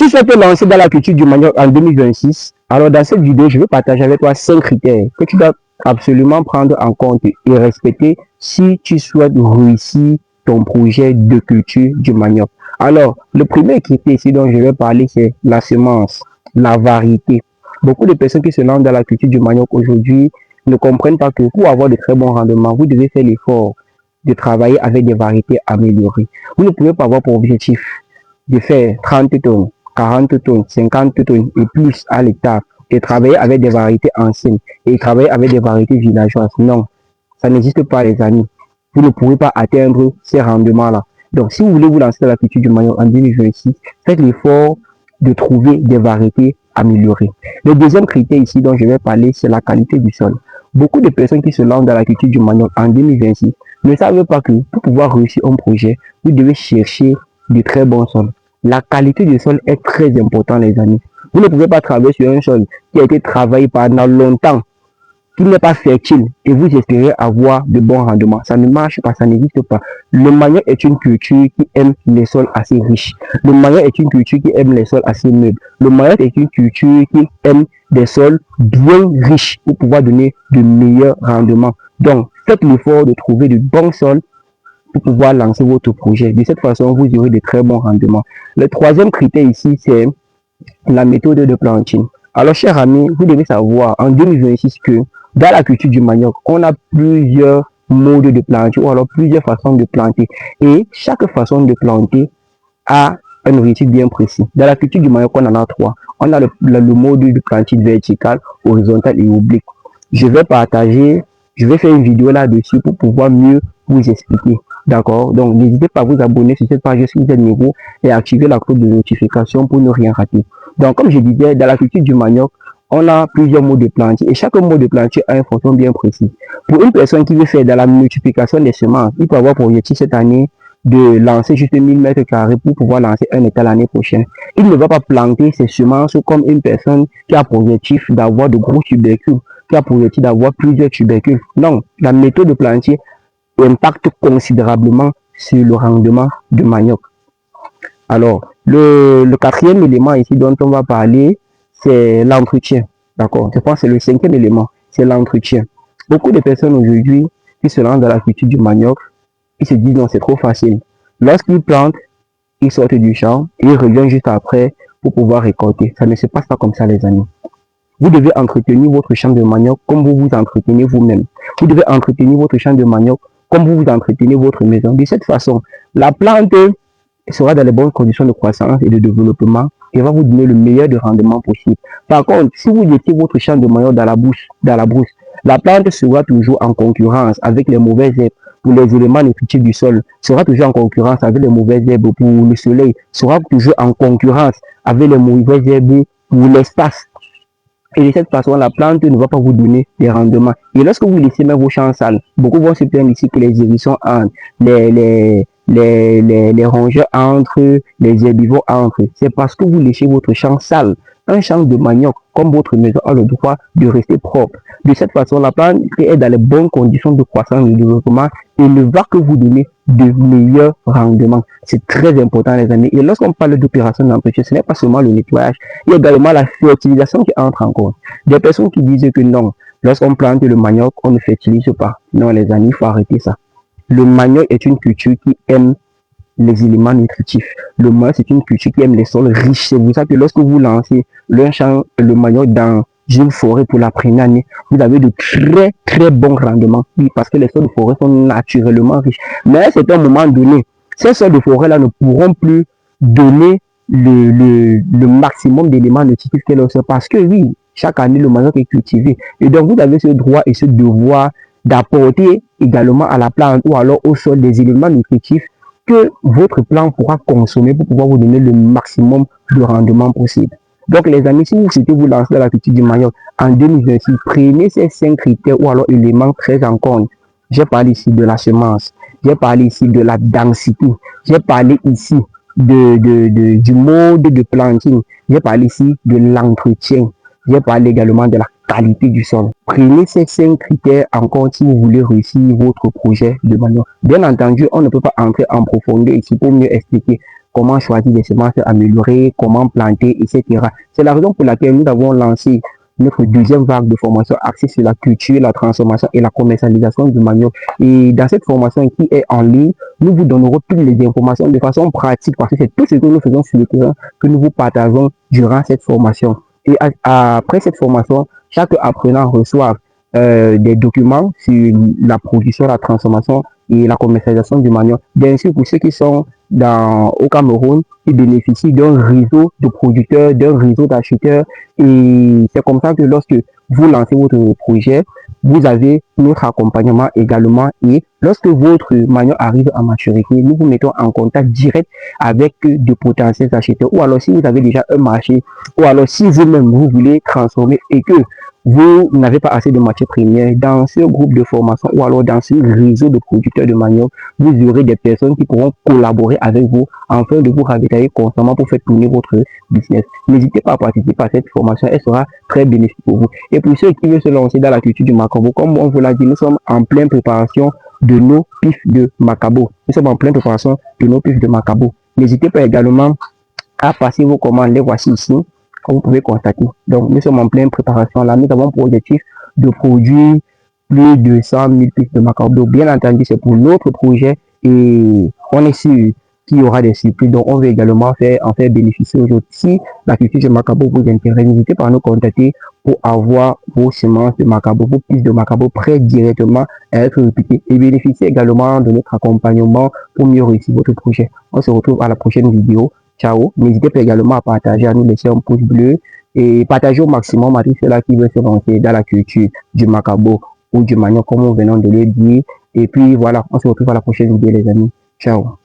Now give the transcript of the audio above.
tu souhaites te lancer dans la culture du manioc en 2026, alors dans cette vidéo, je vais partager avec toi 5 critères que tu dois absolument prendre en compte et respecter si tu souhaites réussir ton projet de culture du manioc. Alors, le premier critère ici dont je vais parler, c'est la semence, la variété. Beaucoup de personnes qui se lancent dans la culture du manioc aujourd'hui ne comprennent pas que pour avoir de très bons rendements, vous devez faire l'effort de travailler avec des variétés améliorées. Vous ne pouvez pas avoir pour objectif de faire 30 tonnes, 40 tonnes, 50 tonnes et plus à l'hectare et travailler avec des variétés anciennes et travailler avec des variétés villageoises. Non, ça n'existe pas, les amis. Vous ne pourrez pas atteindre ces rendements-là. Donc, si vous voulez vous lancer dans la culture du manioc en 2026, faites l'effort de trouver des variétés améliorées. Le deuxième critère ici dont je vais parler, c'est la qualité du sol. Beaucoup de personnes qui se lancent dans la culture du manioc en 2026 ne savent pas que pour pouvoir réussir un projet, vous devez chercher de très bons sols. La qualité du sol est très importante, les amis. Vous ne pouvez pas travailler sur un sol qui a été travaillé pendant longtemps, qui n'est pas fertile, et vous espérez avoir de bons rendements. Ça ne marche pas, ça n'existe pas. Le manioc est une culture qui aime les sols assez riches. Le manioc est une culture qui aime les sols assez meubles. Le manioc est une culture qui aime des sols bien riches pour pouvoir donner de meilleurs rendements. Donc, faites l'effort de trouver de bons sols pour pouvoir lancer votre projet. De cette façon, vous aurez de très bons rendements. Le troisième critère ici, c'est la méthode de planting. Alors, chers amis, vous devez savoir en 2026 que dans la culture du manioc, on a plusieurs modes de planter ou alors plusieurs façons de planter. Et chaque façon de planter a un objectif bien précis. Dans la culture du manioc, on en a 3. On a le mode de planting vertical, horizontal et oblique. Je vais faire une vidéo là-dessus pour pouvoir mieux vous expliquer. D'accord? Donc, n'hésitez pas à vous abonner sur cette page si vous êtes nouveau et activer la cloche de notification pour ne rien rater. Donc, comme je disais, dans la culture du manioc, on a plusieurs modes de planter et chaque mode de planter a une fonction bien précise. Pour une personne qui veut faire dans la multiplication des semences, il peut avoir pour objectif cette année de lancer juste 1000 mètres carrés pour pouvoir lancer un hectare l'année prochaine. Il ne va pas planter ses semences comme une personne qui a pour objectif d'avoir de gros tubercules, qui a pour objectif d'avoir plusieurs tubercules. Non, la méthode de planter impacte considérablement sur le rendement du manioc. Alors, le quatrième élément ici dont on va parler, c'est l'entretien. D'accord? Je pense que c'est le cinquième élément, c'est l'entretien. Beaucoup de personnes aujourd'hui qui se lancent dans la culture du manioc, ils se disent non, c'est trop facile. Lorsqu'ils plantent, ils sortent du champ et ils reviennent juste après pour pouvoir récolter. Ça ne se passe pas comme ça, les amis. Vous devez entretenir votre champ de manioc comme vous vous entretenez vous-même. Vous devez entretenir votre champ de manioc comme vous vous entretenez votre maison. De cette façon, la plante sera dans les bonnes conditions de croissance et de développement et va vous donner le meilleur de rendement possible. Par contre, si vous laissez votre champ de manioc dans la brousse, la plante sera toujours en concurrence avec les mauvaises herbes pour les éléments nutritifs du sol, sera toujours en concurrence avec les mauvaises herbes pour le soleil, sera toujours en concurrence avec les mauvaises herbes pour l'espace. Et de cette façon, la plante ne va pas vous donner des rendements. Et lorsque vous laissez même vos champs sales, beaucoup vont se plaindre ici que les hérissons entrent, les rongeurs entrent, les herbivores entrent. C'est parce que vous laissez votre champ sale. Un champ de manioc, comme votre maison, a le droit de rester propre. De cette façon, la plante est dans les bonnes conditions de croissance et de développement et ne va que vous donner de meilleurs rendements. C'est très important, les amis. Et lorsqu'on parle d'opération d'entretien, ce n'est pas seulement le nettoyage, il y a également la fertilisation qui entre en compte. Des personnes qui disent que non, lorsqu'on plante le manioc, on ne fertilise pas. Non, les amis, il faut arrêter ça. Le manioc est une culture qui aime les éléments nutritifs. Le manioc, c'est une culture qui aime les sols riches. C'est pour ça que lorsque vous lancez le manioc dans une forêt pour la première année, vous avez de très très bons rendements. Oui, parce que les sols de forêt sont naturellement riches. Mais à un certain moment donné, ces sols de forêt là ne pourront plus donner le maximum d'éléments nutritifs qu'elles ont. Parce que oui, chaque année le manioc est cultivé. Et donc vous avez ce droit et ce devoir d'apporter également à la plante ou alors au sol des éléments nutritifs que votre plante pourra consommer pour pouvoir vous donner le maximum de rendement possible. Donc les amis, si vous souhaitez vous lancer dans la culture du manioc en 2026, prenez ces 5 critères ou alors éléments très en compte. J'ai parlé ici de la semence, j'ai parlé ici de la densité, j'ai parlé ici du mode de planting, j'ai parlé ici de l'entretien, j'ai parlé également de la qualité du sol. Prenez ces 5 critères en compte si vous voulez réussir votre projet de manioc. Bien entendu, on ne peut pas entrer en profondeur ici pour mieux expliquer comment choisir des semences améliorées, comment planter, etc. C'est la raison pour laquelle nous avons lancé notre deuxième vague de formation axée sur la culture, la transformation et la commercialisation du manioc. Et dans cette formation qui est en ligne, nous vous donnerons toutes les informations de façon pratique parce que c'est tout ce que nous faisons sur le terrain que nous vous partageons durant cette formation. Et après cette formation, chaque apprenant reçoit des documents sur la production, la transformation et la commercialisation du manioc. Bien sûr, pour ceux qui sont au Cameroun, qui bénéficient d'un réseau de producteurs, d'un réseau d'acheteurs. Et c'est comme ça que lorsque vous lancez votre projet, vous avez notre accompagnement également. Et lorsque votre manioc arrive à maturité, nous vous mettons en contact direct avec de potentiels acheteurs. Ou alors si vous avez déjà un marché, ou alors si vous-même vous voulez transformer et que vous n'avez pas assez de matières premières, dans ce groupe de formation ou alors dans ce réseau de producteurs de manioc, vous aurez des personnes qui pourront collaborer avec vous afin de vous ravitailler constamment pour faire tourner votre business. N'hésitez pas à participer à cette formation, elle sera très bénéfique pour vous. Et pour ceux qui veulent se lancer dans la culture du macabo, comme on vous l'a dit, nous sommes en pleine préparation de nos pifs de macabo. Nous sommes en pleine préparation de nos pifs de macabo. N'hésitez pas également à passer vos commandes, les voici ici, comme vous pouvez constater. Donc, nous sommes en pleine préparation là. Nous avons pour objectif de produire plus de 100 000 pistes de macabo. Bien entendu, c'est pour notre projet et on est sûr qu'il y aura des surprises. Donc, on veut également en faire bénéficier aujourd'hui. Si la culture de macabo vous intéresse, n'hésitez pas à nous contacter pour avoir vos semences de macabo, vos pistes de macabo prêtes directement à être répliquées et bénéficier également de notre accompagnement pour mieux réussir votre projet. On se retrouve à la prochaine vidéo. Ciao. N'hésitez pas également à partager, à nous laisser un pouce bleu et partager au maximum à tous ceux-là qui veulent se lancer dans la culture du macabo ou du manioc, comme nous venons de le dire. Et puis voilà, on se retrouve à la prochaine vidéo, les amis. Ciao.